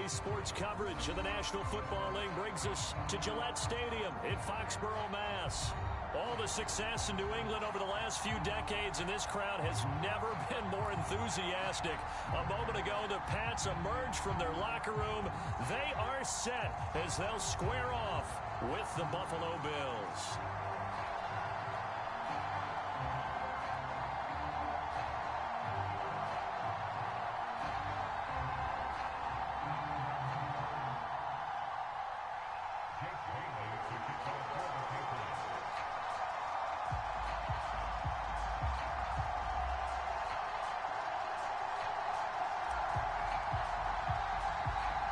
sports coverage of the National Football League brings us to Gillette Stadium in Foxborough, Mass. All the success in New England over the last few decades, and this crowd has never been more enthusiastic. A moment ago, the Pats emerged from their locker room. They are set as they'll square off with the Buffalo Bills.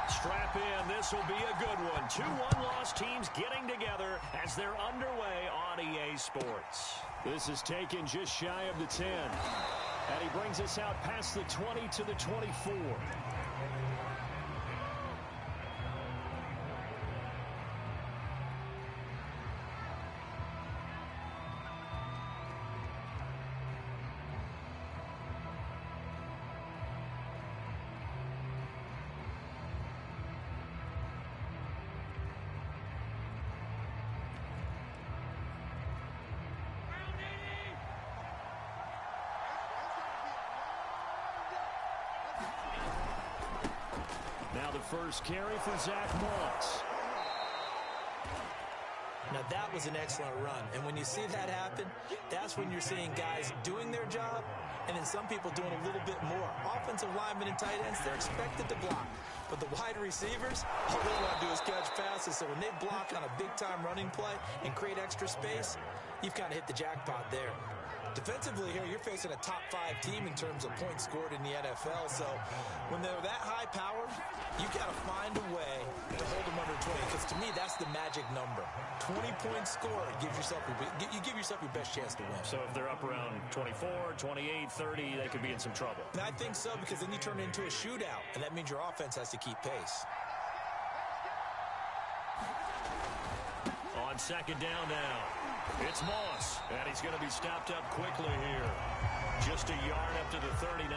Strap in. This will be a good one. 2 one-loss teams getting together as they're underway on EA Sports. This is taken just shy of the 10. And he brings us out past the 20 to the 24. Now the first carry for Zach Moss. Now that was an excellent run. And when you see that happen, that's when you're seeing guys doing their job and then some people doing a little bit more. Offensive linemen and tight ends, they're expected to block. But the wide receivers, all they want to do is catch passes. So when they block on a big-time running play and create extra space, you've kind of hit the jackpot there. Defensively here, you're facing a top-5 team in terms of points scored in the NFL. So when they're that high-powered, you've got to find a way to hold them under 20. Because to me, that's the magic number. 20 points scored, you give yourself your best chance to win. So if they're up around 24, 28, 30, they could be in some trouble. And I think so, because then you turn it into a shootout, and that means your offense has to keep pace. On second down now, it's Moss, and he's going to be stopped up quickly here. Just a yard up to the 39.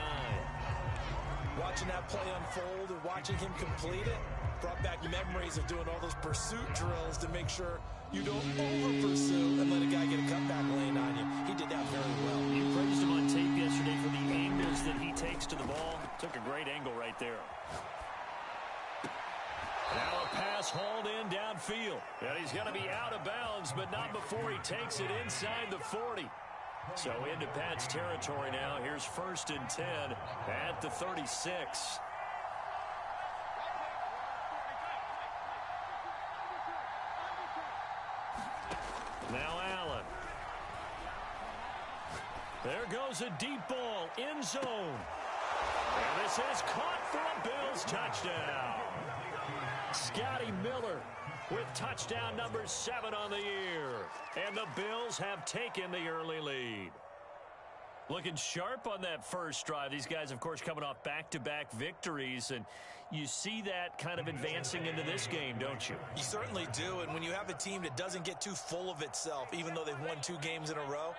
Watching that play unfold and watching him complete it brought back memories of doing all those pursuit drills to make sure you don't over-pursue and let a guy get a cutback lane on you. He did that very well. You praised him on tape yesterday for the angles that he takes to the ball. Took a great angle right there. Now a pass hauled in downfield. And he's going to be out of bounds, but not before he takes it inside the 40. So into Pat's territory now. Here's 1st and 10 at the 36. Now Allen. There goes a deep ball, end zone. And this is caught for a Bills touchdown. Scotty Miller with touchdown number 7 on the year. And the Bills have taken the early lead. Looking sharp on that first drive. These guys, of course, coming off back-to-back victories. And you see that kind of advancing into this game, don't you? You certainly do. And when you have a team that doesn't get too full of itself, even though they've won 2 games in a row,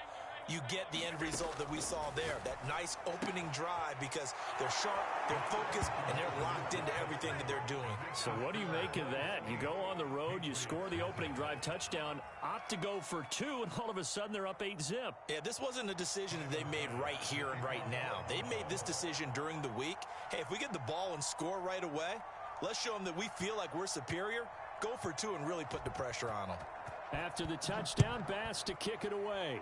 you get the end result that we saw there. That nice opening drive because they're sharp, they're focused, and they're locked into everything that they're doing. So what do you make of that? You go on the road, you score the opening drive touchdown, opt to go for 2, and all of a sudden they're up 8-zip. Yeah, this wasn't a decision that they made right here and right now. They made this decision during the week. Hey, if we get the ball and score right away, let's show them that we feel like we're superior. Go for 2 and really put the pressure on them. After the touchdown, Bass to kick it away.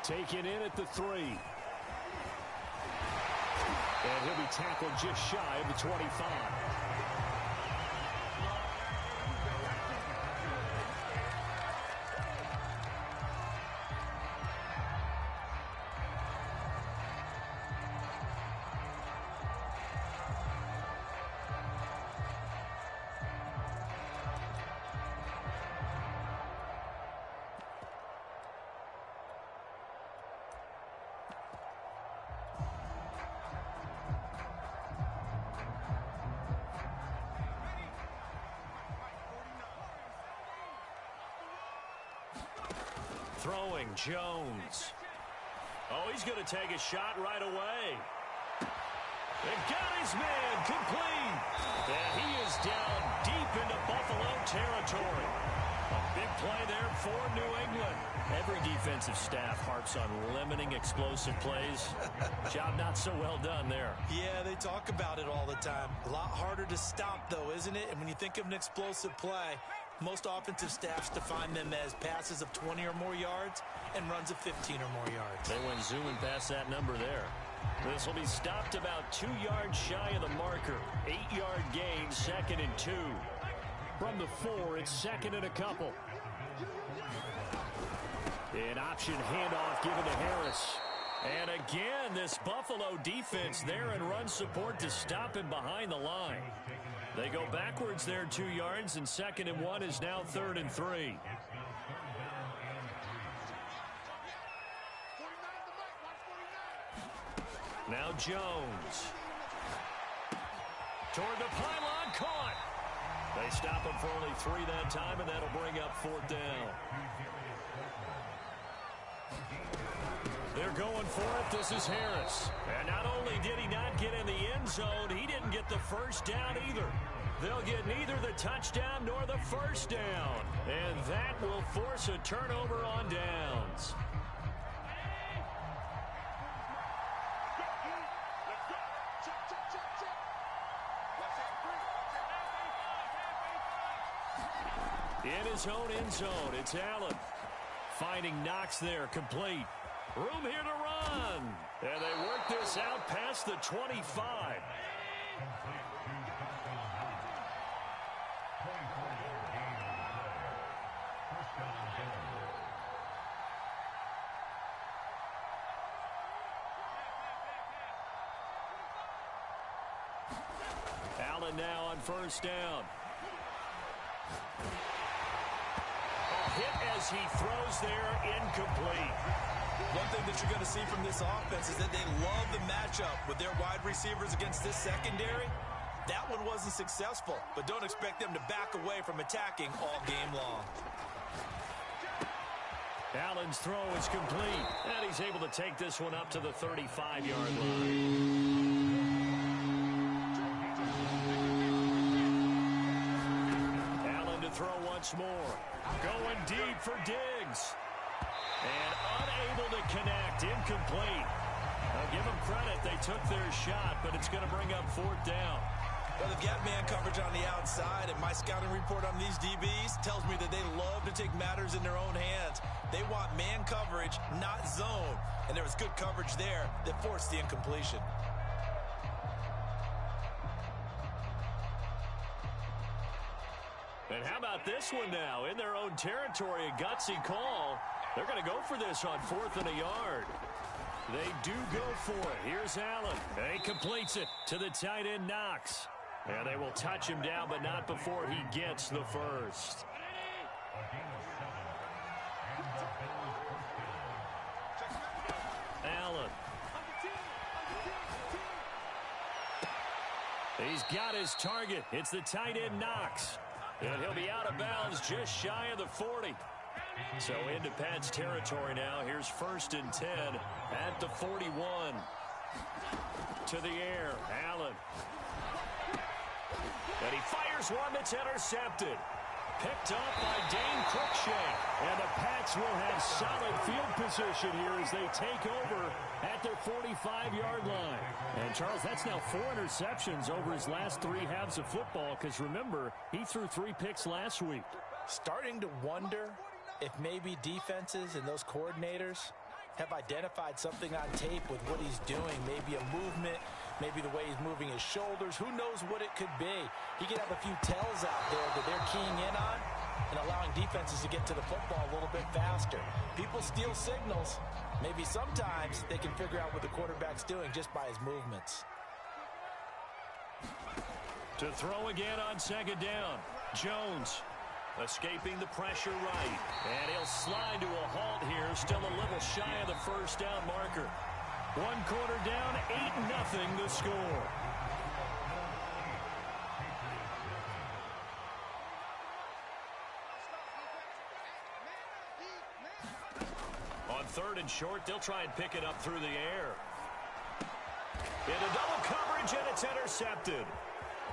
Taken in at the 3. And he'll be tackled just shy of the 25. Throwing, Jones. Oh, he's going to take a shot right away. And got his man complete. And he is down deep into Buffalo territory. A big play there for New England. Every defensive staff harps on limiting explosive plays. Job not so well done there. Yeah, they talk about it all the time. A lot harder to stop, though, isn't it? And when you think of an explosive play, most offensive staffs define them as passes of 20 or more yards and runs of 15 or more yards. They went zooming past that number there. This will be stopped about 2 yards shy of the marker. 8-yard gain, 2nd and 2. From the 4, it's 2nd and a couple. An option handoff given to Harris. And again, this Buffalo defense there in run support to stop him behind the line. They go backwards there 2 yards, and 2nd and 1 is now 3rd and 3. Now Jones. Toward the pylon, caught. They stop him for only 3 that time, and that'll bring up 4th down. They're going for it. This is Harris. And not only did he not get in the end zone, he didn't get the first down either. They'll get neither the touchdown nor the first down. And that will force a turnover on downs. In his own end zone, it's Allen. Finding Knox there, complete. Room here to run. And they work this out past the 25. Allen now on first down. A hit as he throws there, incomplete. One thing that you're going to see from this offense is that they love the matchup with their wide receivers against this secondary. That one wasn't successful, but don't expect them to back away from attacking all game long. Allen's throw is complete, and he's able to take this one up to the 35-yard line. Allen to throw once more. Going deep for Diggs. And unable to connect, incomplete. I'll give them credit, they took their shot, but it's going to bring up 4th down. Well, they've got man coverage on the outside, and my scouting report on these DBs tells me that they love to take matters in their own hands. They want man coverage, not zone, and there was good coverage there that forced the incompletion. And how about this one now? In their own territory, a gutsy call. They're going to go for this on 4th and a yard. They do go for it. Here's Allen. And he completes it to the tight end, Knox. And they will touch him down, but not before he gets the first. Allen. He's got his target. It's the tight end, Knox. And he'll be out of bounds just shy of the 40. So into Pat's territory now. Here's 1st and 10 at the 41. To the air, Allen. And he fires one that's intercepted. Picked up by Dane Cruikshank. And the Pats will have solid field position here as they take over at their 45-yard line. And, Charles, that's now 4 interceptions over his last 3 halves of football because, remember, he threw 3 picks last week. Starting to wonder if maybe defenses and those coordinators have identified something on tape with what he's doing. Maybe a movement, maybe the way he's moving his shoulders. Who knows what it could be? He could have a few tells out there that they're keying in on and allowing defenses to get to the football a little bit faster. People steal signals. Maybe sometimes they can figure out what the quarterback's doing just by his movements. To throw again on 2nd down. Jones escaping the pressure right. And he'll slide to a halt here. Still a little shy of the first down marker. 1 quarter down, 8-0 the score. On 3rd and short, they'll try and pick it up through the air. Into double coverage, and it's intercepted.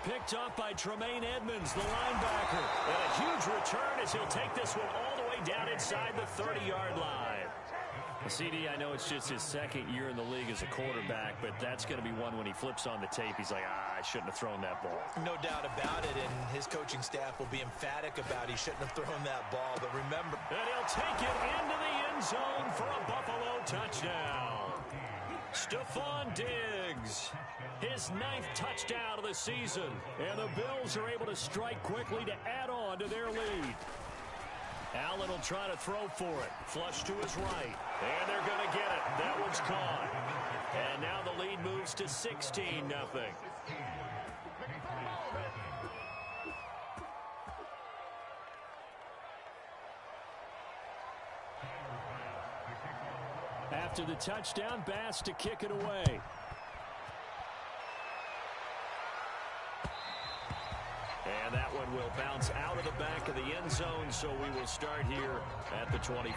Picked up by Tremaine Edmonds, the linebacker. And a huge return as he'll take this one all the way down inside the 30-yard line. CD, I know it's just his second year in the league as a quarterback, but that's going to be one when he flips on the tape. He's like, I shouldn't have thrown that ball. No doubt about it, and his coaching staff will be emphatic about he shouldn't have thrown that ball. But remember, and he'll take it into the end zone for a Buffalo touchdown. Stephon Diggs, his 9th touchdown of the season, and the Bills are able to strike quickly to add on to their lead. Allen will try to throw for it. Flush to his right. And they're going to get it. That one's caught. And now the lead moves to 16-0. After the touchdown, Bass to kick it away. And that one will bounce out of the back of the end zone, so we will start here at the 25.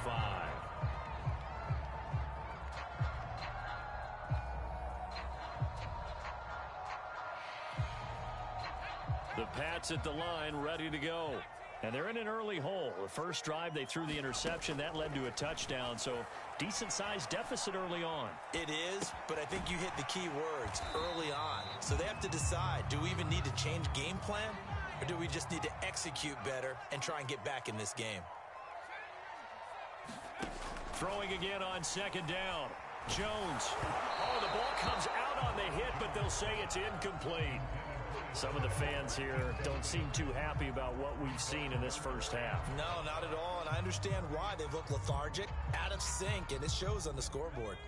The Pats at the line, ready to go. And they're in an early hole. The first drive, they threw the interception. That led to a touchdown, so decent-sized deficit early on. It is, but I think you hit the key words, early on. So they have to decide, do we even need to change game plan? Or do we just need to execute better and try and get back in this game? Throwing again on second down. Jones. Oh, the ball comes out on the hit, but they'll say it's incomplete. Some of the fans here don't seem too happy about what we've seen in this first half. No, not at all, and I understand why. They've looked lethargic, out of sync, and it shows on the scoreboard.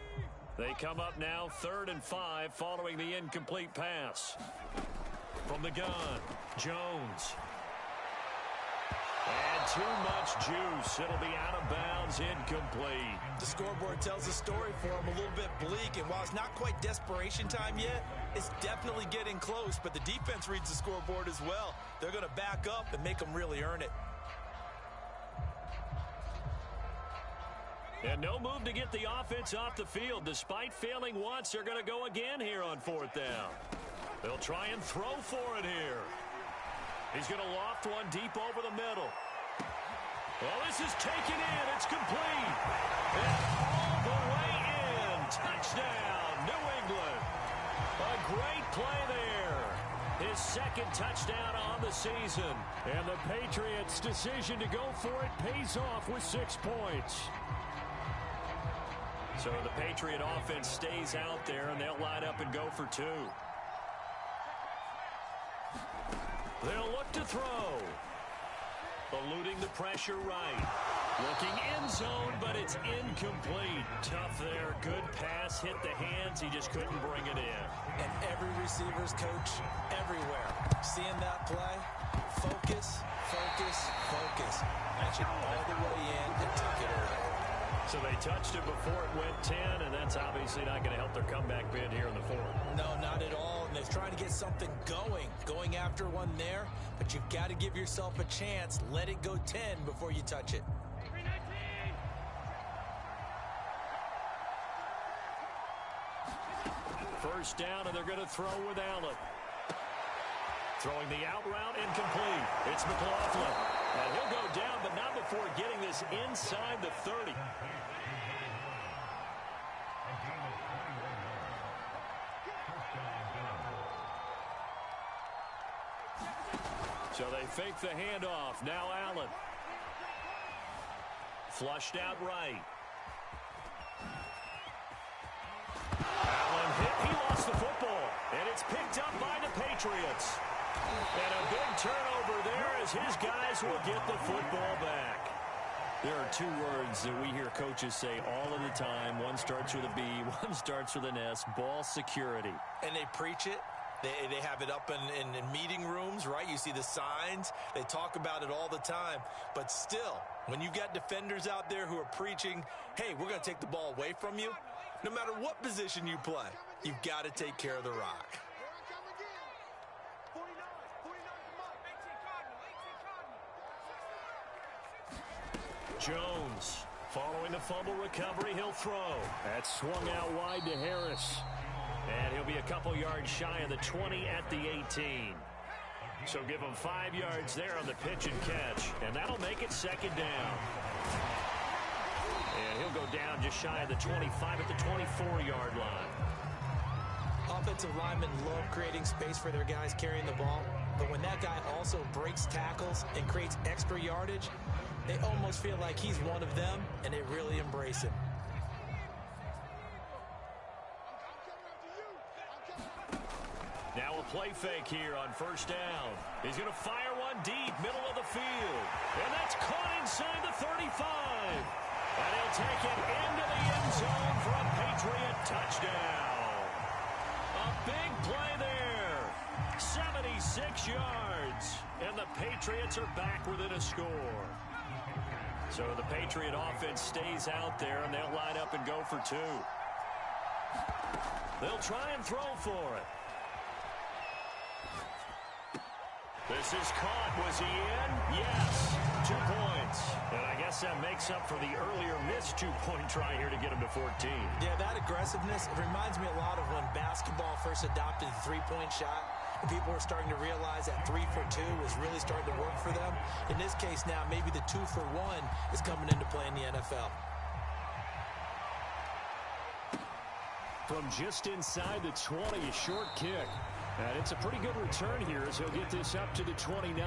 They come up now 3rd and 5 following the incomplete pass. From the gun, Jones. And too much juice. It'll be out of bounds, incomplete. The scoreboard tells the story for him, a little bit bleak, and while it's not quite desperation time yet, it's definitely getting close, but the defense reads the scoreboard as well. They're going to back up and make them really earn it. And no move to get the offense off the field. Despite failing once, they're going to go again here on 4th down. They'll try and throw for it here. He's going to loft one deep over the middle. Well, this is taken in. It's complete. And all the way in. Touchdown, New England. A great play there. His 2nd touchdown on the season. And the Patriots' decision to go for it pays off with 6 points. So the Patriot offense stays out there, and they'll line up and go for 2. They'll look to throw. Eluding the pressure right. Looking end zone, but it's incomplete. Tough there. Good pass. Hit the hands. He just couldn't bring it in. And every receiver's coach everywhere. Seeing that play, focus, focus, focus. Match it all the way in and tuck it away. So they touched it before it went 10, and that's obviously not going to help their comeback bid here in the 4th. No, not at all. And they're trying to get something going after one there, but you've got to give yourself a chance. Let it go 10 before you touch it. First down, and they're going to throw with Allen. Throwing the out route, incomplete. It's McLaughlin. And he'll go down, but not before getting this inside the 30. So they fake the handoff. Now Allen. Flushed out right. Allen hit. He lost the football. And it's picked up by the Patriots. And a big turnover there as his guys will get the football back. There are 2 words that we hear coaches say all of the time. One starts with a B, one starts with an S. Ball security. And they preach it. They have it up in meeting rooms, right? You see the signs. They talk about it all the time. But still, when you've got defenders out there who are preaching, hey, we're going to take the ball away from you, no matter what position you play, you've got to take care of the rock. Jones, following the fumble recovery, he'll throw. That's swung out wide to Harris. And he'll be a couple yards shy of the 20 at the 18. So give him 5 yards there on the pitch and catch. And that'll make it second down. And he'll go down just shy of the 25 at the 24-yard line. Offensive linemen love creating space for their guys carrying the ball. But when that guy also breaks tackles and creates extra yardage, they almost feel like he's one of them, and they really embrace him. Now a play fake here on first down. He's going to fire one deep, middle of the field. And that's caught inside the 35. And he'll take it into the end zone for a Patriot touchdown. A big play there. 76 yards. And the Patriots are back within a score. So the Patriot offense stays out there, and they'll line up and go for 2. They'll try and throw for it. This is caught. Was he in? Yes. 2 points. And I guess that makes up for the earlier missed 2-point try here to get him to 14. Yeah, that aggressiveness, it reminds me a lot of when basketball first adopted the 3-point shot. And people were starting to realize that 3 for 2 was really starting to work for them. In this case now, maybe the 2 for 1 is coming into play in the NFL. From just inside the 20, a short kick. And it's a pretty good return here as he'll get this up to the 29.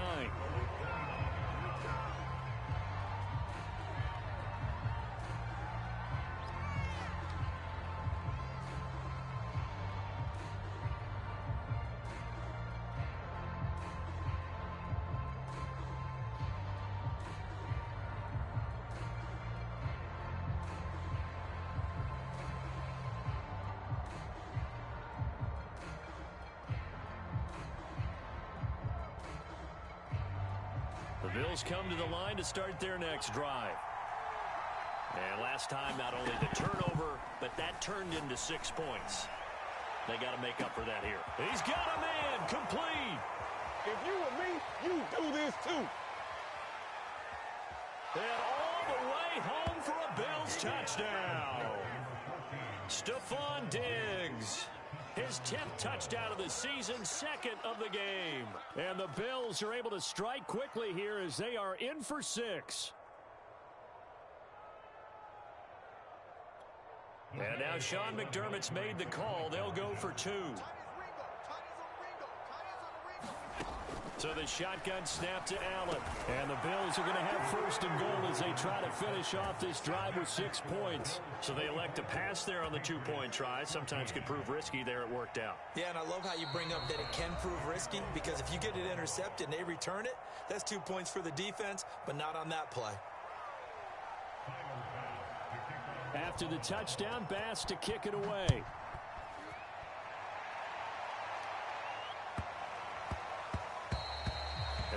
The Bills come to the line to start their next drive. And last time, not only the turnover, but that turned into 6 points. They got to make up for that here. He's got a man complete. If you were me, you do this too. And all the way home for a Bills touchdown. Stephon Diggs. His 10th touchdown of the season, 2nd of the game. And the Bills are able to strike quickly here as they are in for 6. And now Sean McDermott's made the call. They'll go for 2. So the shotgun snap to Allen. And the Bills are going to have first and goal as they try to finish off this drive with 6 points. So they elect to pass there on the 2-point try. Sometimes could prove risky there. It worked out. Yeah, and I love how you bring up that it can prove risky, because if you get it intercepted and they return it, that's 2 points for the defense, but not on that play. After the touchdown, Bass to kick it away.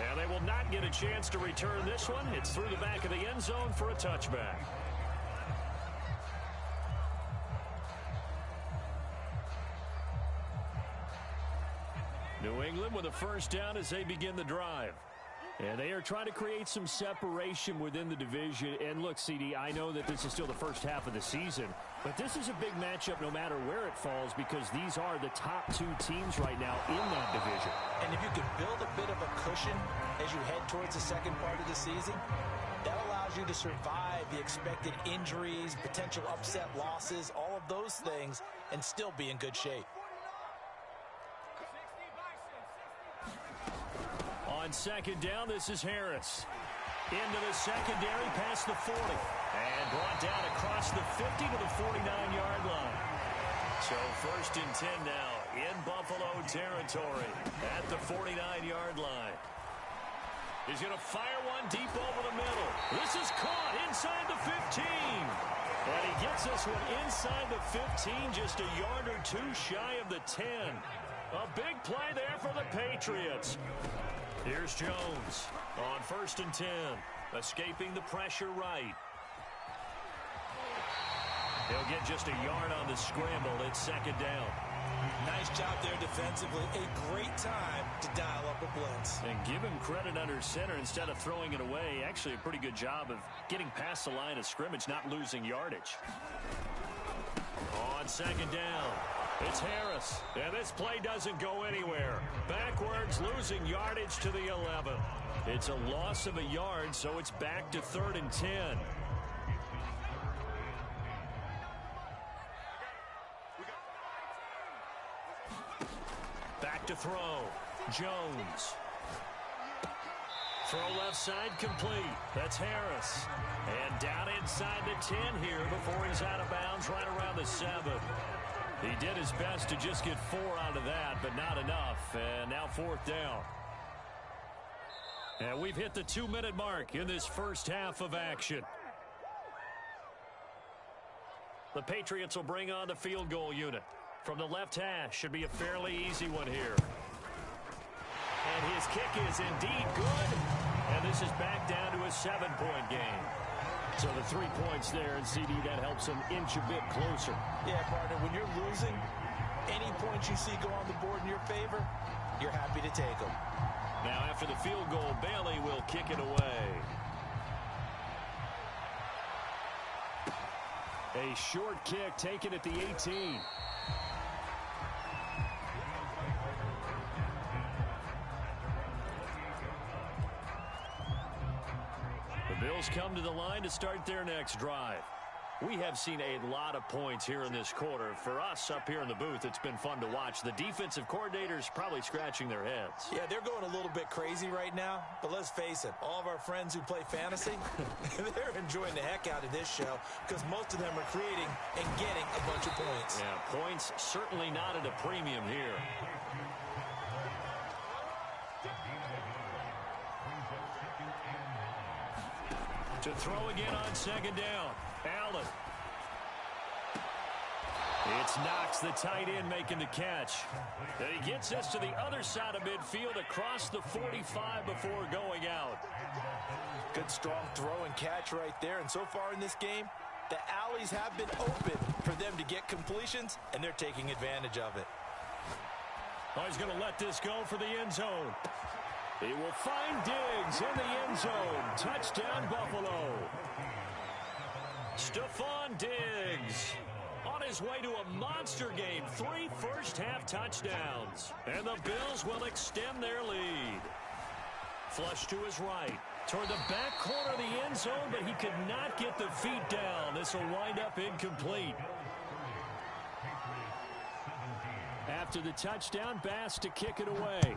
And they will not get a chance to return this one. It's through the back of the end zone for a touchback. New England with a first down as they begin the drive. And they are trying to create some separation within the division. And look, CD, I know that this is still the first half of the season, but this is a big matchup no matter where it falls, because these are the top 2 teams right now in that division. And if you could build a bit of a cushion as you head towards the second part of the season, that allows you to survive the expected injuries, potential upset losses, all of those things, and still be in good shape. On second down, this is Harris. Into the secondary, past the 40. And brought down across the 50 to the 49-yard line. So first and 10 now in Buffalo territory at the 49-yard line. He's going to fire one deep over the middle. This is caught inside the 15. And he gets this one inside the 15, just a yard or 2 shy of the 10. A big play there for the Patriots. Here's Jones on first and 10, escaping the pressure right. He'll get just a yard on the scramble. It's second down. Nice job there defensively. A great time to dial up a blitz. And give him credit under center instead of throwing it away. Actually, a pretty good job of getting past the line of scrimmage, not losing yardage. On second down, It's Harris, and this play doesn't go anywhere. Backwards, losing yardage to the 11. It's a loss of a yard, so it's back to 3rd and 10. Back to throw. Jones. Throw left side complete. That's Harris. And down inside the 10 here before he's out of bounds right around the 7. He did his best to just get 4 out of that, but not enough. And now 4th down. And we've hit the 2-minute mark in this first half of action. The Patriots will bring on the field goal unit. From the left hash, should be a fairly easy one here. And his kick is indeed good. And this is back down to a 7-point game. So the 3 points there, and CD, that helps him inch a bit closer. Yeah, partner, when you're losing, any points you see go on the board in your favor, you're happy to take them. Now after the field goal, Bailey will kick it away. A short kick taken at the 18. The Bills come to the line to start their next drive. We have seen a lot of points here in this quarter. For us up here in the booth, it's been fun to watch. The defensive coordinators probably scratching their heads. Yeah, they're going a little bit crazy right now. But let's face it, all of our friends who play fantasy, they're enjoying the heck out of this show because most of them are creating and getting a bunch of points. Yeah, points certainly not at a premium here. To throw again on 2nd down. Allen. It's Knox, the tight end, making the catch. And he gets us to the other side of midfield across the 45 before going out. Good strong throw and catch right there. And so far in this game, the alleys have been open for them to get completions, and they're taking advantage of it. Oh, he's going to let this go for the end zone. He will find Diggs in the end zone. Touchdown, Buffalo. Stephon Diggs on his way to a monster game. 3 first-half touchdowns. And the Bills will extend their lead. Flush to his right. Toward the back corner of the end zone, but he could not get the feet down. This will wind up incomplete. After the touchdown, Bass to kick it away.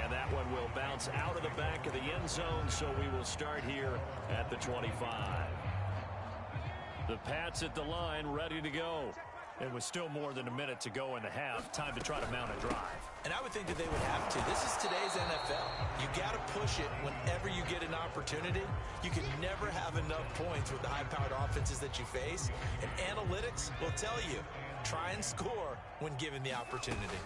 And that one will bounce out of the back of the end zone, so we will start here at the 25. The Pats at the line, ready to go. It was still more than a minute to go in the half. Time to try to mount a drive. And I would think that they would have to. This is today's NFL. You got to push it whenever you get an opportunity. You can never have enough points with the high-powered offenses that you face. And analytics will tell you, try and score when given the opportunity.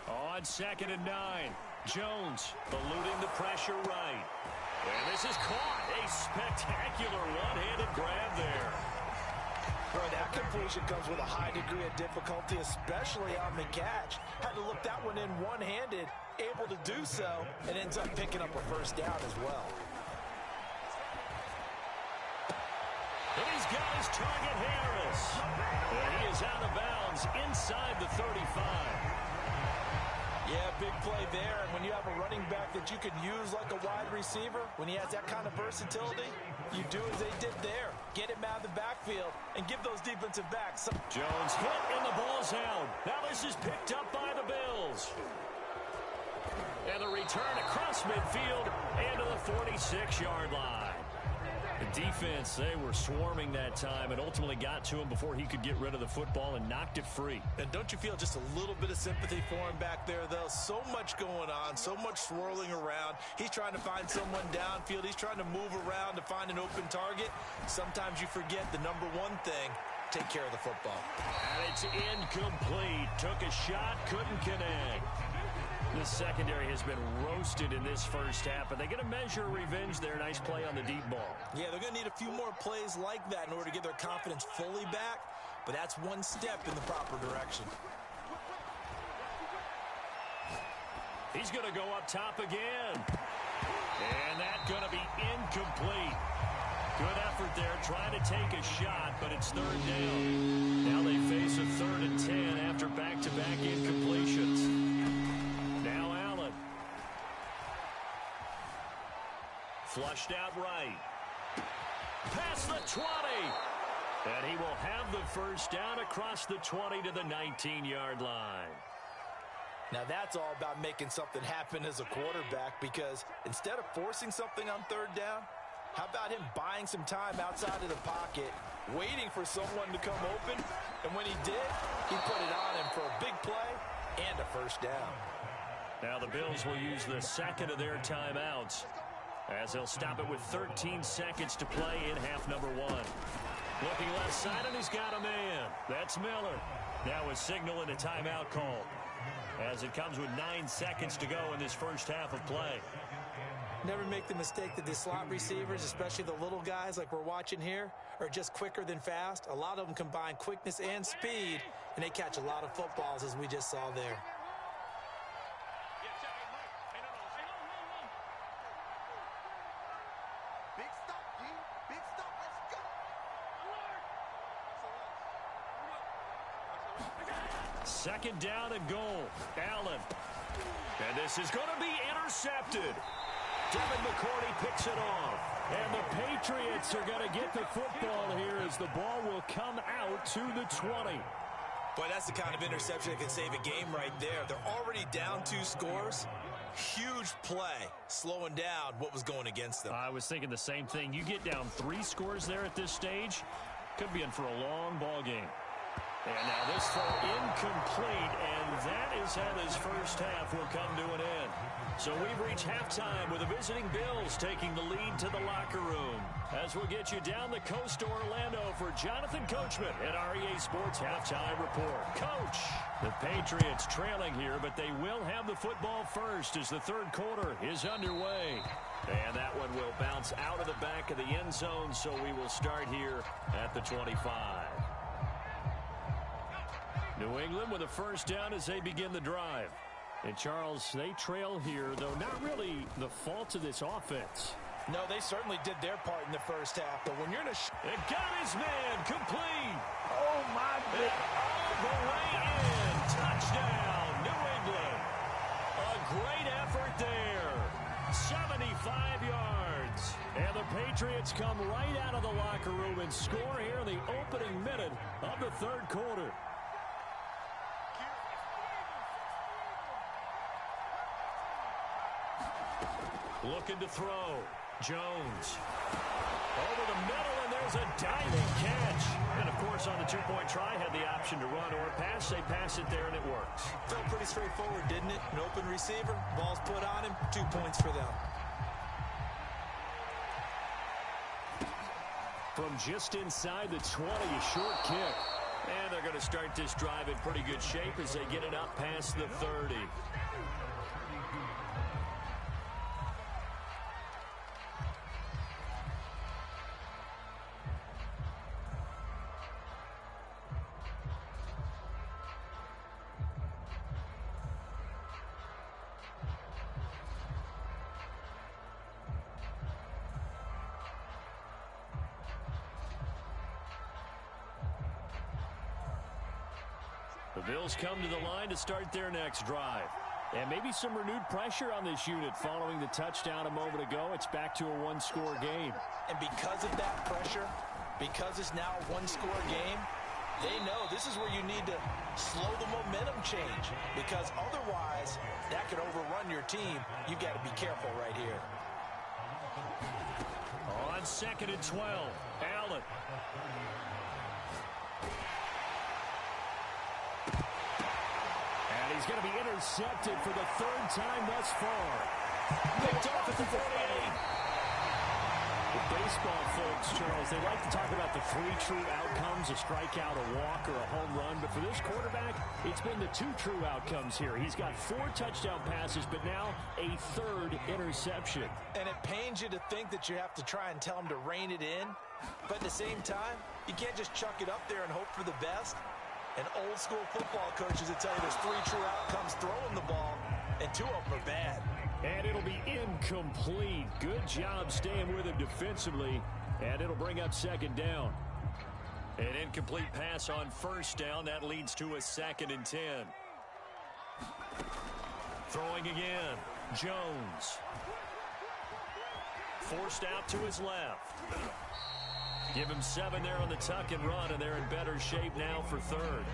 On 2nd and 9. Jones eluding the pressure right. And this is caught. A spectacular one-handed grab there. Boy, that completion comes with a high degree of difficulty, especially on the catch. Had to look that one in one-handed, able to do so, and ends up picking up a first down as well. And he's got his target, Harris. And he is out of bounds inside the 35. Yeah, big play there. And when you have a running back that you can use like a wide receiver, when he has that kind of versatility, you do as they did there. Get him out of the backfield and give those defensive backs some. Jones hit and the ball's out. Now this is picked up by the Bills. And the return across midfield and to the 46-yard line. The defense, they were swarming that time and ultimately got to him before he could get rid of the football and knocked it free. And don't you feel just a little bit of sympathy for him back there, though? So much going on, so much swirling around. He's trying to find someone downfield. He's trying to move around to find an open target. Sometimes you forget the number one thing, take care of the football. And it's incomplete. Took a shot, couldn't connect. The secondary has been roasted in this first half, but they get a measure of revenge there. Nice play on the deep ball. Yeah, they're going to need a few more plays like that in order to get their confidence fully back, but that's one step in the proper direction. He's going to go up top again. And that's going to be incomplete. Good effort there trying to take a shot, but it's third down. Now they face a 3rd and 10 after back-to-back incompletions. Now Allen. Flushed out right. Past the 20. And he will have the first down across the 20 to the 19-yard line. Now that's all about making something happen as a quarterback, because instead of forcing something on third down, how about him buying some time outside of the pocket, waiting for someone to come open, and when he did, he put it on him for a big play and a first down. Now the Bills will use the second of their timeouts, as they'll stop it with 13 seconds to play in half number 1. Looking left side, and he's got a man. That's Miller. Now a signal and a timeout call, as it comes with 9 seconds to go in this first half of play. Never make the mistake that the slot receivers, especially the little guys like we're watching here, are just quicker than fast. A lot of them combine quickness and speed, and they catch a lot of footballs, as we just saw there. Second down and goal. Allen. And this is going to be intercepted. Devin McCourty picks it off. And the Patriots are going to get the football here as the ball will come out to the 20. Boy, that's the kind of interception that can save a game right there. They're already down 2 scores. Huge play, slowing down what was going against them. I was thinking the same thing. You get down 3 scores there at this stage, could be in for a long ball game. And now this throw incomplete, and that is how this first half will come to an end. So we've reached halftime with the visiting Bills taking the lead to the locker room. As we'll get you down the coast to Orlando for Jonathan Coachman at REA Sports Halftime Report. Coach, the Patriots trailing here, but they will have the football first as the third quarter is underway. And that one will bounce out of the back of the end zone, so we will start here at the 25. New England with a first down as they begin the drive. And, Charles, they trail here, though not really the fault of this offense. No, they certainly did their part in the first half. But when you're in a... It got his man complete. Oh, my goodness. All the way in. Touchdown, New England. A great effort there. 75 yards. And the Patriots come right out of the locker room and score here in the opening minute of the third quarter. Looking to throw. Jones. Over the middle, and there's a diving catch. And, of course, on the two-point try, had the option to run or pass. They pass it there, and it works. Felt pretty straightforward, didn't it? An open receiver, ball's put on him, 2 points for them. From just inside the 20, a short kick. And they're going to start this drive in pretty good shape as they get it up past the 30. The Bills come to the line to start their next drive. And maybe some renewed pressure on this unit following the touchdown a moment ago. It's back to a one-score game. And because of that pressure, because it's now a one-score game, they know this is where you need to slow the momentum change. Because otherwise, that could overrun your team. You've got to be careful right here. On 2nd and 12, Allen. He's going to be intercepted for the 3rd time thus far. Picked off at the 48. The baseball folks, Charles, they like to talk about the 3 true outcomes, a strikeout, a walk, or a home run. But for this quarterback, it's been the 2 true outcomes here. He's got 4 touchdown passes, but now a 3rd interception. And it pains you to think that you have to try and tell him to rein it in. But at the same time, you can't just chuck it up there and hope for the best. And old-school football coaches will tell you there's 3 true outcomes throwing the ball, and 2 of them are bad. And it'll be incomplete. Good job staying with him defensively. And it'll bring up second down. An incomplete pass on first down. That leads to a 2nd and 10. Throwing again. Jones. Forced out to his left. Give him 7 there on the tuck and run, and they're in better shape now for 3rd.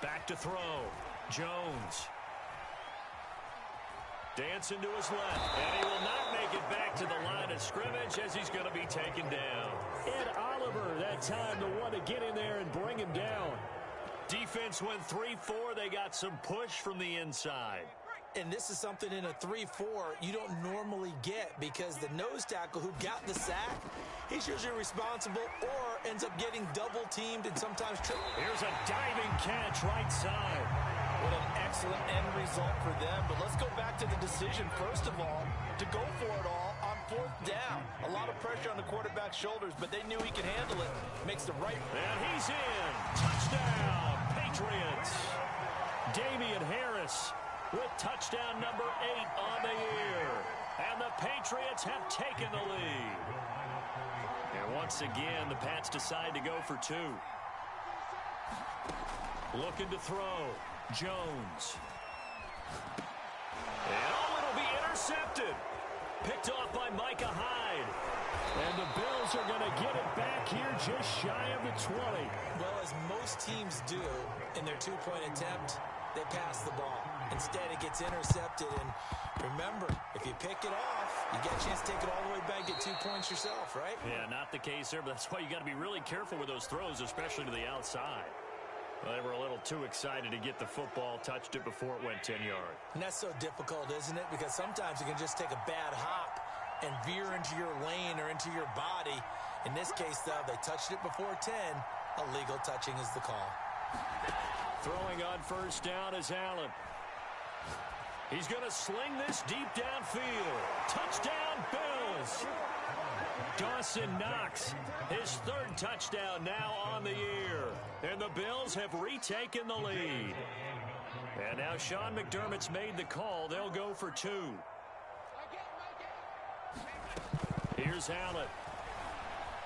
Back to throw. Jones. Dancing to his left, and he will not make it back to the line of scrimmage as he's going to be taken down. Ed Oliver, that time, the one to get in there and bring him down. Defense went 3-4. They got some push from the inside. And this is something in a 3-4 you don't normally get because the nose tackle who got the sack, he's usually responsible or ends up getting double-teamed and sometimes triple. Here's a diving catch right side. What an excellent end result for them. But let's go back to the decision, first of all, to go for it all on 4th down. A lot of pressure on the quarterback's shoulders, but they knew he could handle it. Makes the right. And he's in. Touchdown, Patriots. Damian Harris with touchdown number 8 on the year. And the Patriots have taken the lead. And once again, the Pats decide to go for 2. Looking to throw. Jones. And it'll be intercepted. Picked off by Micah Hyde. And the Bills are going to get it back here just shy of the 20. Well, as most teams do in their 2-point attempt, they pass the ball. Instead, it gets intercepted. And remember, if you pick it off, you get a chance to take it all the way back, get 2 points yourself, right? Yeah, not the case there, but that's why you got to be really careful with those throws, especially to the outside. Well, they were a little too excited to get the football, touched it before it went 10 yards. And that's so difficult, isn't it? Because sometimes you can just take a bad hop and veer into your lane or into your body. In this case, though, they touched it before 10. Illegal touching is the call. Throwing on first down is Allen. He's going to sling this deep downfield. Touchdown, Bills. Dawson Knox, his 3rd touchdown now on the year. And the Bills have retaken the lead. And now Sean McDermott's made the call. They'll go for 2. Here's Allen.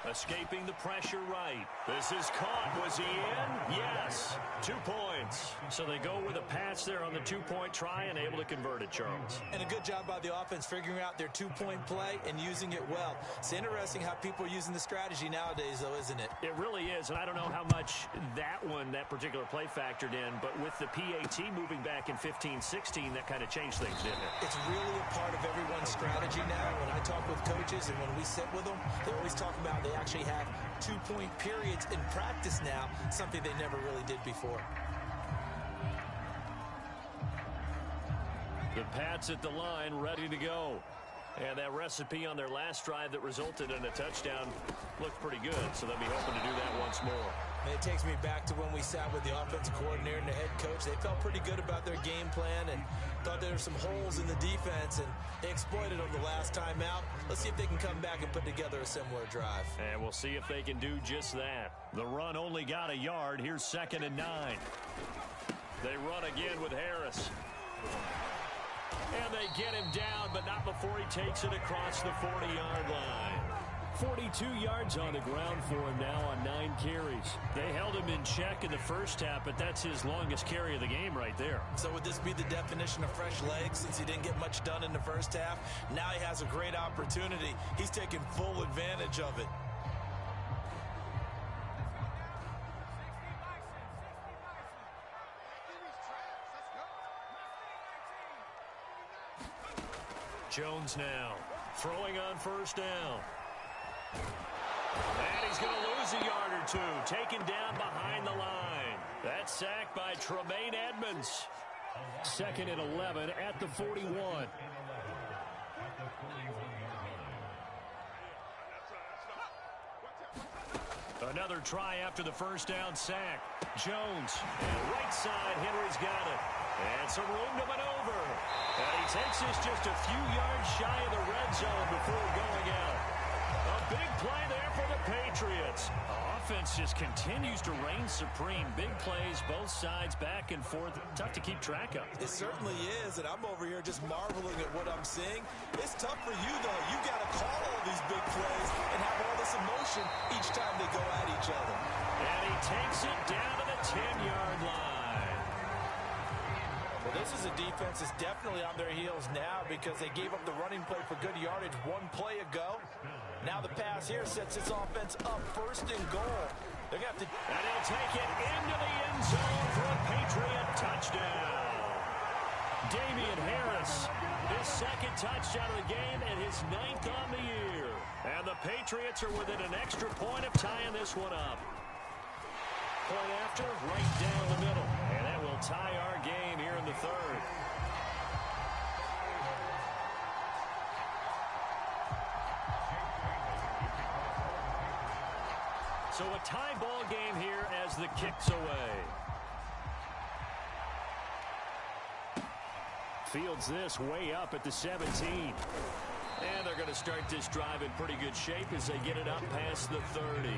Escaping the pressure right. This is caught. Was he in? Yes. 2 points. So they go with a pass there on the 2-point try and able to convert it, Charles. And a good job by the offense figuring out their 2-point play and using it well. It's interesting how people are using the strategy nowadays, though, isn't it? It really is, and I don't know how much that particular play factored in, but with the PAT moving back in 15-16, that kind of changed things, didn't it? It's really a part of everyone's strategy now. When I talk with coaches and when we sit with them, they always talk about they actually have 2-point periods in practice now, something they never really did before. The Pats at the line, ready to go. And that recipe on their last drive that resulted in a touchdown looked pretty good, so they'll be hoping to do that once more. And it takes me back to when we sat with the offensive coordinator and the head coach. They felt pretty good about their game plan and thought there were some holes in the defense, and they exploited them the last time out. Let's see if they can come back and put together a similar drive. And we'll see if they can do just that. The run only got a yard. Here's 2nd and 9. They run again with Harris. And they get him down, but not before he takes it across the 40-yard line. 42 yards on the ground for him now on 9 carries. They held him in check in the first half, but that's his longest carry of the game right there. So would this be the definition of fresh legs since he didn't get much done in the first half? Now he has a great opportunity. He's taking full advantage of it. Jones now throwing on first down. And he's going to lose a yard or 2, taken down behind the line. That's sacked by Tremaine Edmonds. 2nd and 11 at the 41. Another try after the first down sack. Jones, and right side, Henry's got it. And some room to maneuver. And he takes this just a few yards shy of the red zone before going out. A big play there for the Patriots. offense just continues to reign supreme. Big plays, both sides, back and forth. Tough to keep track of. It certainly is, and I'm over here just marveling at what I'm seeing. It's tough for you, though. You got to call all these big plays and have all this emotion each time they go at each other. And he takes it down to the 10-yard line. Well, this is a defense that's definitely on their heels now because they gave up the running play for good yardage one play ago. Now the pass here sets this offense up first and goal. They're going to have to... And he'll take it into the end zone for a Patriot touchdown. Damian Harris, his second touchdown of the game and his 9th on the year. And the Patriots are within an extra point of tying this one up. Point after, right down the middle. And that will tie our game here in the third. So a tie ball game here as the kick's away. Fields this way up at the 17. And they're going to start this drive in pretty good shape as they get it up past the 30.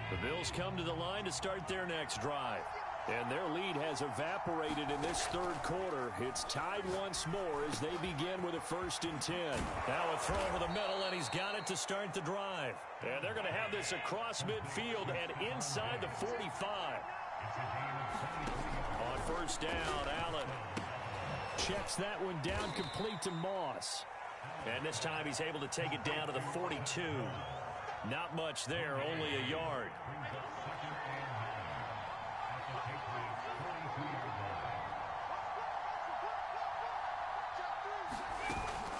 The Bills come to the line to start their next drive. And their lead has evaporated in this third quarter. It's tied once more as they begin with a 1st and 10. Now a throw over the middle, and he's got it to start the drive. And they're going to have this across midfield and inside the 45. On 1st down, Allen checks that one down complete to Moss. And this time he's able to take it down to the 42. Not much there, only a yard.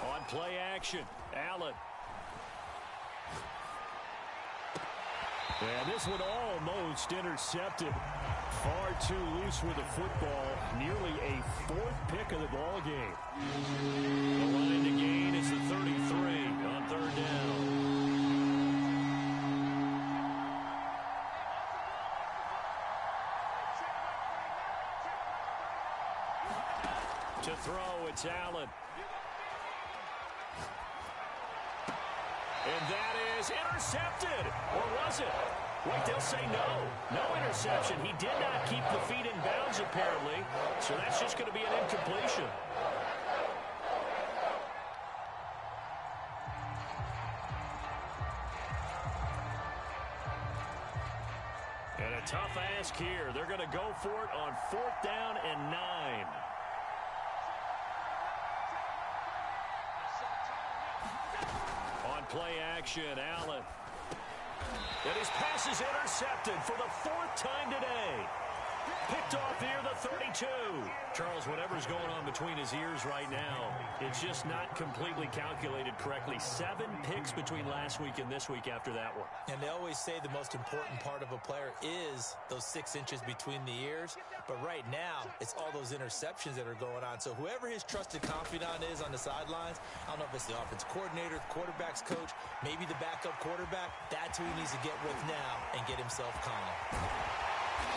On play action, Allen. And this one almost intercepted. Far too loose with the football. Nearly a 4th pick of the ball game. The line to gain is the 33 on 3rd down. To throw, it's Allen. And that is intercepted. Or was it? Wait, they'll say no. No interception. He did not keep the feet in bounds, apparently. So that's just going to be an incompletion. And a tough ask here. They're going to go for it on 4th down and 9. Play action, Allen. And his pass is intercepted for the 4th time today. Picked off here, the 32. Charles, whatever's going on between his ears right now, it's just not completely calculated correctly. 7 picks between last week and this week after that one. And they always say the most important part of a player is those 6 inches between the ears. But right now, it's all those interceptions that are going on. So whoever his trusted confidant is on the sidelines, I don't know if it's the offense coordinator, the quarterback's coach, maybe the backup quarterback, that's who he needs to get with now and get himself calm.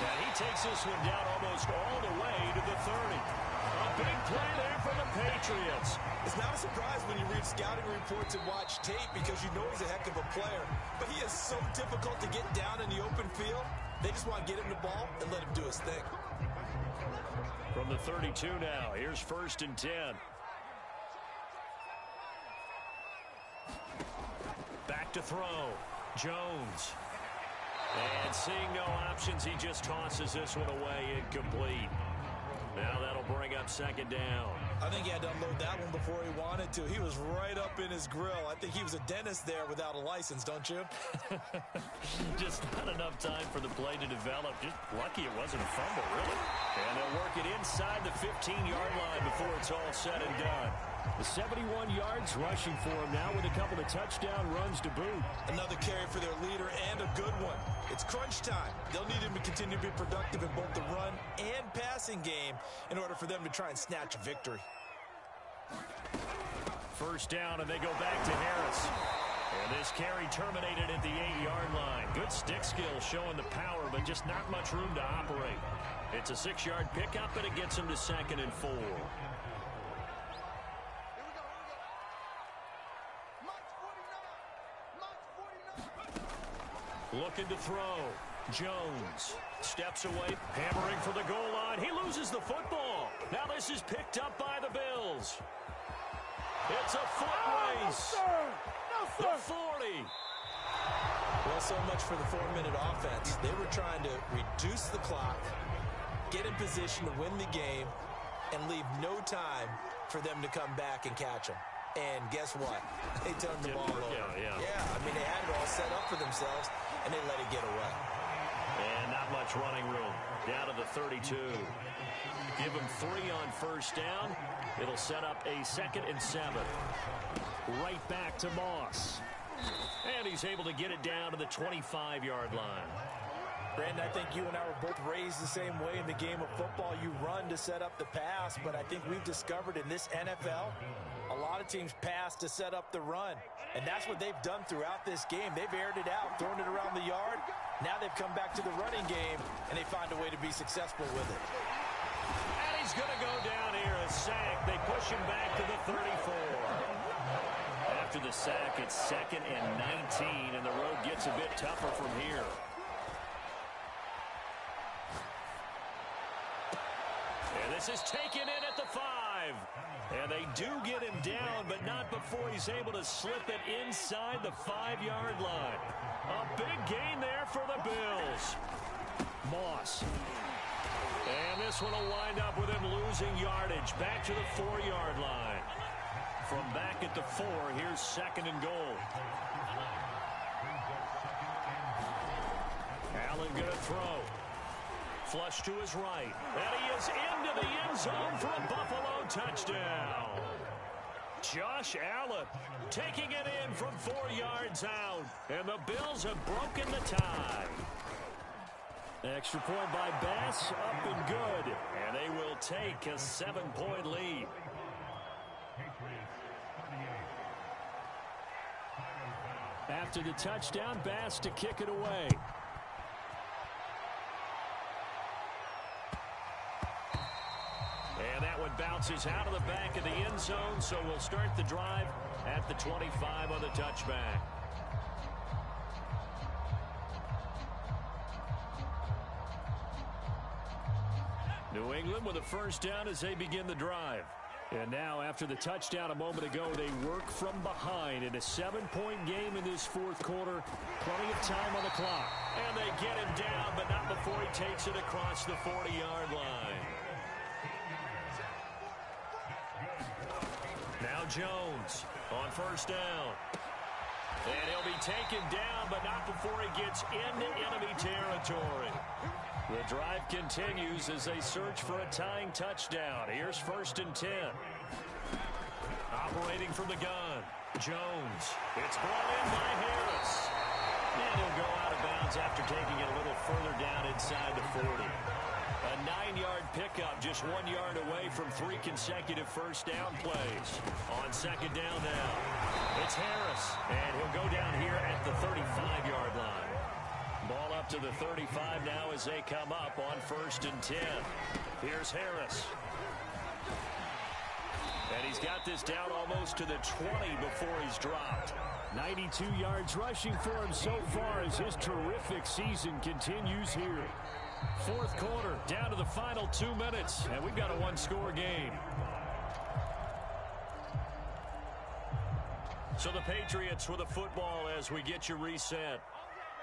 And he takes this one down almost all the way to the 30. A big play there for the Patriots. It's not a surprise when you read scouting reports and watch tape because you know he's a heck of a player. But he is so difficult to get down in the open field. They just want to get him the ball and let him do his thing. From the 32 now, here's 1st and 10. Back to throw. Jones. And seeing no options, he just tosses this one away incomplete. Now that'll bring up 2nd down. I think he had to unload that one before he wanted to. He was right up in his grill. I think he was a dentist there without a license, don't you? Just not enough time for the play to develop. Just lucky it wasn't a fumble, really. And they'll work it inside the 15-yard line before it's all said and done. The 71 yards rushing for him now with a couple of touchdown runs to boot. Another carry for their leader and a good one. It's crunch time. They'll need him to continue to be productive in both the run and passing game in order for them to try and snatch a victory. 1st down, and they go back to Harris. And this carry terminated at the 8-yard line. Good stick skill showing the power, but just not much room to operate. It's a 6-yard pickup, and it gets him to 2nd and 4. Looking to throw. Jones steps away, hammering for the goal line. He loses the football. Now this is picked up by the Bills. It's a foot race. The 40. Well, so much for the 4-minute offense. They were trying to reduce the clock, get in position to win the game, and leave no time for them to come back and catch them. And guess what? They turned the ball over. Yeah, I mean, they had it all set up for themselves, and they let it get away. And not much running room. Down to the 32. Give him 3 on first down. It'll set up a 2nd and 7. Right back to Moss. And he's able to get it down to the 25-yard line. Brandon, I think you and I were both raised the same way in the game of football. You run to set up the pass, but I think we've discovered in this NFL, a lot of teams pass to set up the run. And that's what they've done throughout this game. They've aired it out, thrown it around the yard. Now they've come back to the running game, and they find a way to be successful with it. And he's going to go down here, a sack. They push him back to the 34. After the sack, it's 2nd and 19, and the road gets a bit tougher from here. And this is taken in at the 5. And they do get him down, but not before he's able to slip it inside the 5-yard line. A big gain there for the Bills. Moss. And this one will wind up with him losing yardage. Back to the 4-yard line. From back at the 4, here's 2nd and goal. Allen going to throw. Flush to his right. And he is into the end zone for a Buffalo touchdown. Josh Allen taking it in from 4 yards out. And the Bills have broken the tie. Extra point by Bass, up and good. And they will take a 7-point lead. After the touchdown, Bass to kick it away. And that one bounces out of the back of the end zone, so we'll start the drive at the 25 on the touchback. New England with a first down as they begin the drive. And now, after the touchdown a moment ago, they work from behind in a 7-point game in this 4th quarter. Plenty of time on the clock. And they get him down, but not before he takes it across the 40-yard line. Now Jones on first down. And he'll be taken down, but not before he gets into enemy territory. The drive continues as they search for a tying touchdown. Here's 1st and 10. Operating from the gun. Jones. It's brought in by Harris. And he'll go out of bounds after taking it a little further down inside the 40. A 9-yard pickup just 1 yard away from 3 consecutive first down plays. On 2nd down now. It's Harris. And he'll go down here at the 35-yard line. Ball up to the 35 now as they come up on 1st and 10. Here's Harris. And he's got this down almost to the 20 before he's dropped. 92 yards rushing for him so far as his terrific season continues here. 4th quarter, down to the final 2 minutes, and we've got a 1-score game. So the Patriots with the football as we get you reset.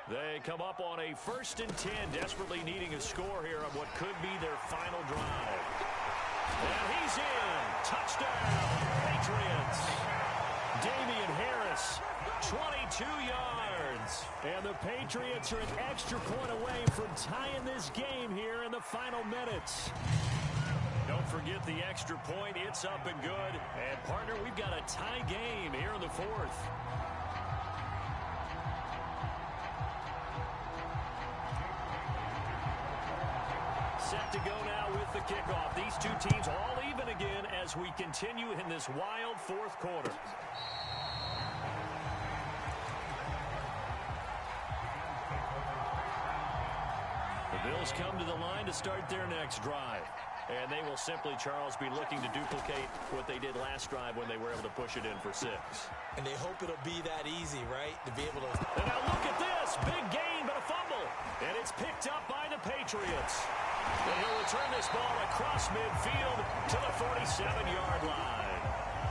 They come up on a 1st and 10, desperately needing a score here on what could be their final drive. And he's in. Touchdown, Patriots. Damian Harris, 22 yards. And the Patriots are an extra point away from tying this game here in the final minutes. Don't forget the extra point. It's up and good. And, partner, we've got a tie game here in the 4th. Set to go now with the kickoff. These two teams all even again as we continue in this wild 4th quarter. The Bills come to the line to start their next drive. And they will simply, Charles, be looking to duplicate what they did last drive when they were able to push it in for 6. And they hope it'll be that easy, right? To be able to... And now look at this. Big gain, but a fumble. And it's picked up by the Patriots. And he'll return this ball across midfield to the 47-yard line.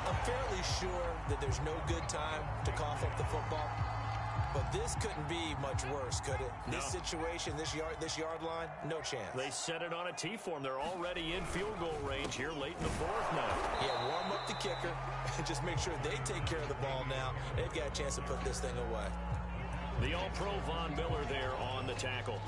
I'm fairly sure that there's no good time to cough up the football. But this couldn't be much worse, could it? No. This situation, this yard line, no chance. They set it on a T-form. They're already in field goal range here late in the 4th now. Yeah, warm up the kicker and just make sure they take care of the ball now. They've got a chance to put this thing away. The All-Pro Von Miller there on the tackle.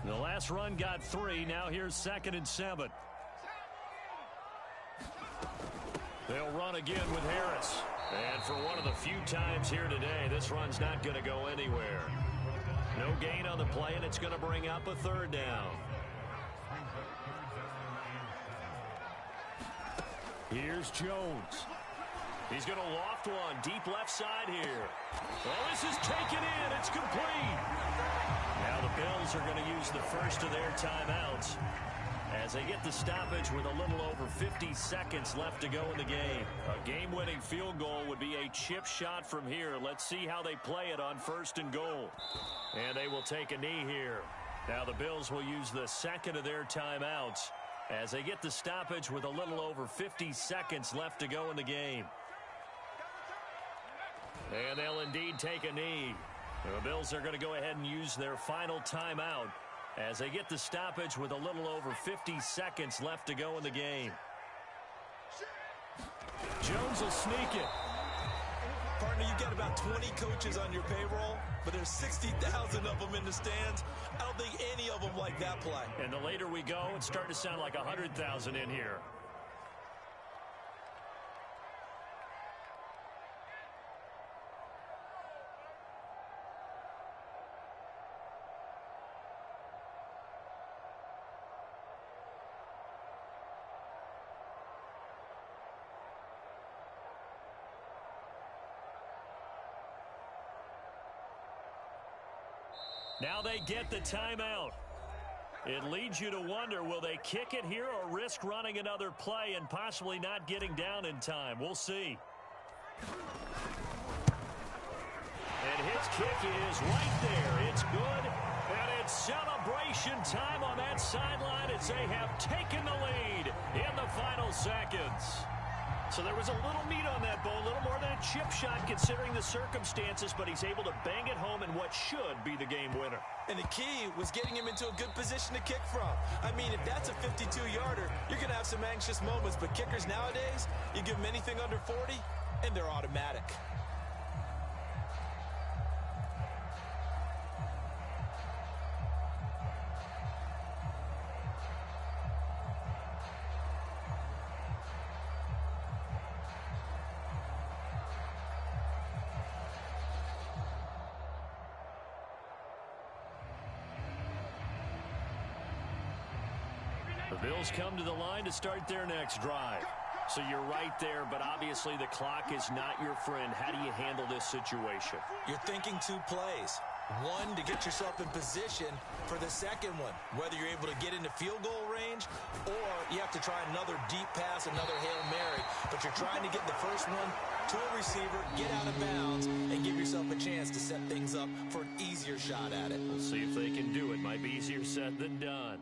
The last run got 3. Now here's 2nd and 7. They'll run again with Harris. And for one of the few times here today, this run's not going to go anywhere. No gain on the play, and it's going to bring up a 3rd down. Here's Jones. He's going to loft one deep left side here. Well, this is taken in. It's complete. Now the Bills are going to use the first of their timeouts as they get the stoppage with a little over 50 seconds left to go in the game. A game-winning field goal would be a chip shot from here. Let's see how they play it on 1st and goal. And they will take a knee here. Now the Bills will use the second of their timeouts as they get the stoppage with a little over 50 seconds left to go in the game. And they'll indeed take a knee. The Bills are going to go ahead and use their final timeout as they get the stoppage with a little over 50 seconds left to go in the game. Jones will sneak it. Partner, you got about 20 coaches on your payroll, but there's 60,000 of them in the stands. I don't think any of them like that play. And the later we go, it's starting to sound like 100,000 in here. Now they get the timeout. It leads you to wonder, will they kick it here or risk running another play and possibly not getting down in time? We'll see. And his kick is right there. It's good. And it's celebration time on that sideline as they have taken the lead in the final seconds. So there was a little meat on that ball, a little more than a chip shot considering the circumstances, but he's able to bang it home in what should be the game winner. And the key was getting him into a good position to kick from. I mean, if that's a 52-yarder, you're going to have some anxious moments, but kickers nowadays, you give them anything under 40, and they're automatic. The Bills come to the line to start their next drive. So you're right there, but obviously the clock is not your friend. How do you handle this situation? You're thinking 2 plays. One, to get yourself in position for the second one, whether you're able to get into field goal range or you have to try another deep pass, another Hail Mary, but you're trying to get the first one to a receiver, get out of bounds, and give yourself a chance to set things up for an easier shot at it. We'll see if they can do it. Might be easier said than done.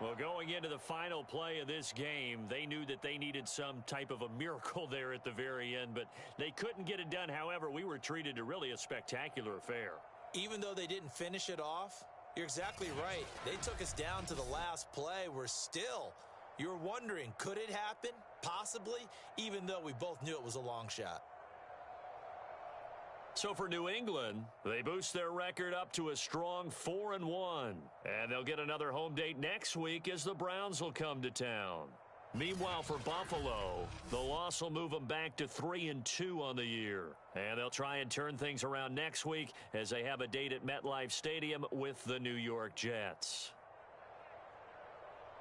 Well, going into the final play of this game, they knew that they needed some type of a miracle there at the very end, but they couldn't get it done. However, we were treated to really a spectacular affair. Even though they didn't finish it off, you're exactly right. They took us down to the last play. You're wondering, could it happen? Possibly, even though we both knew it was a long shot. So for New England, they boost their record up to a strong 4-1. And they'll get another home date next week as the Browns will come to town. Meanwhile, for Buffalo, the loss will move them back to 3-2 on the year. And they'll try and turn things around next week as they have a date at MetLife Stadium with the New York Jets.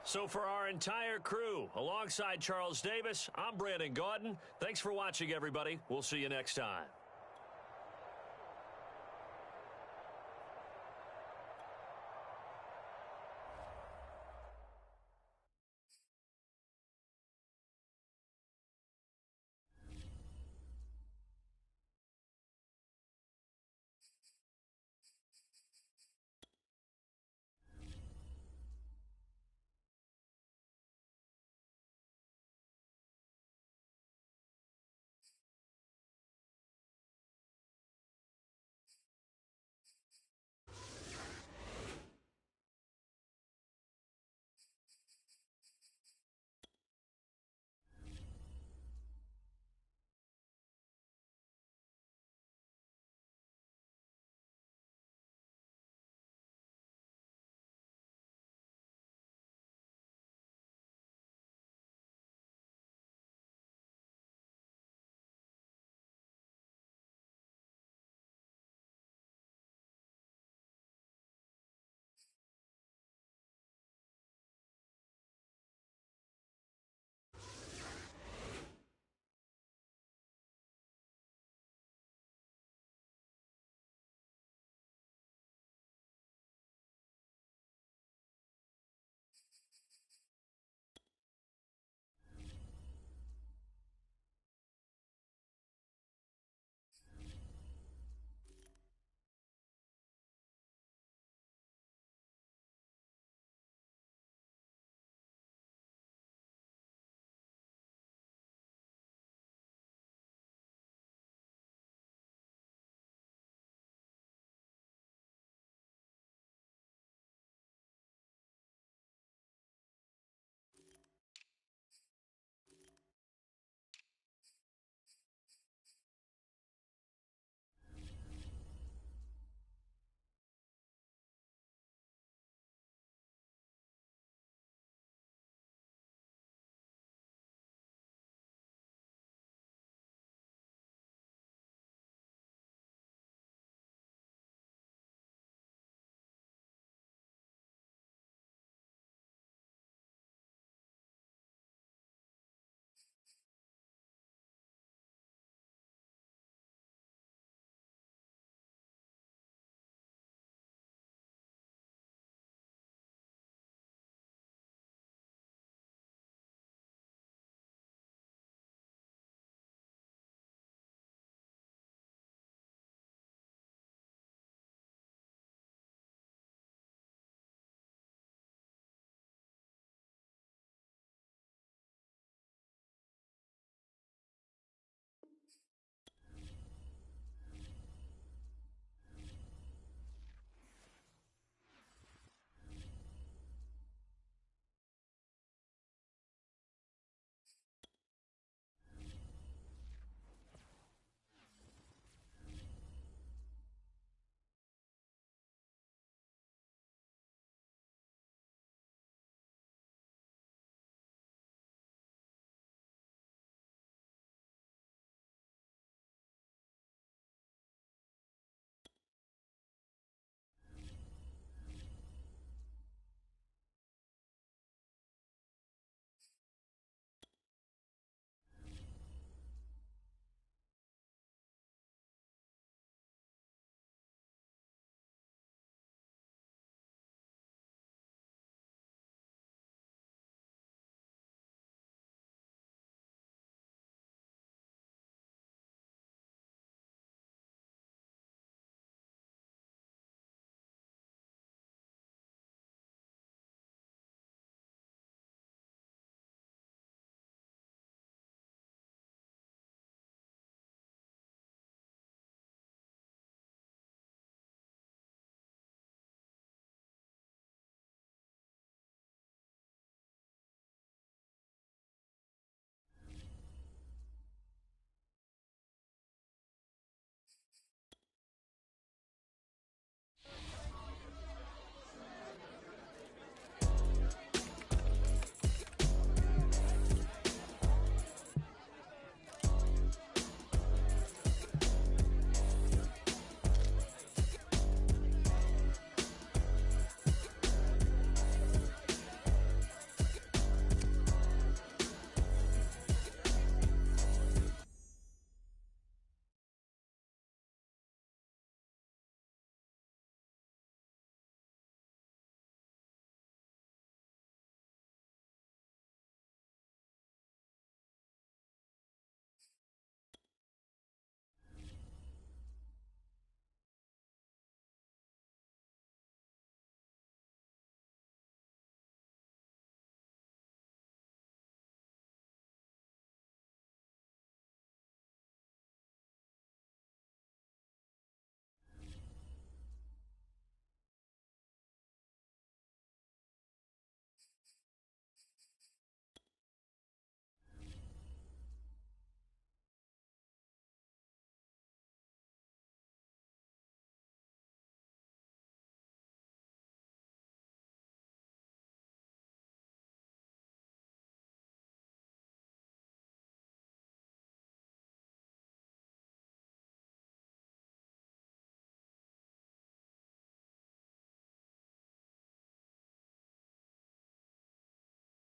So for our entire crew, alongside Charles Davis, I'm Brandon Gaudin. Thanks for watching, everybody. We'll see you next time.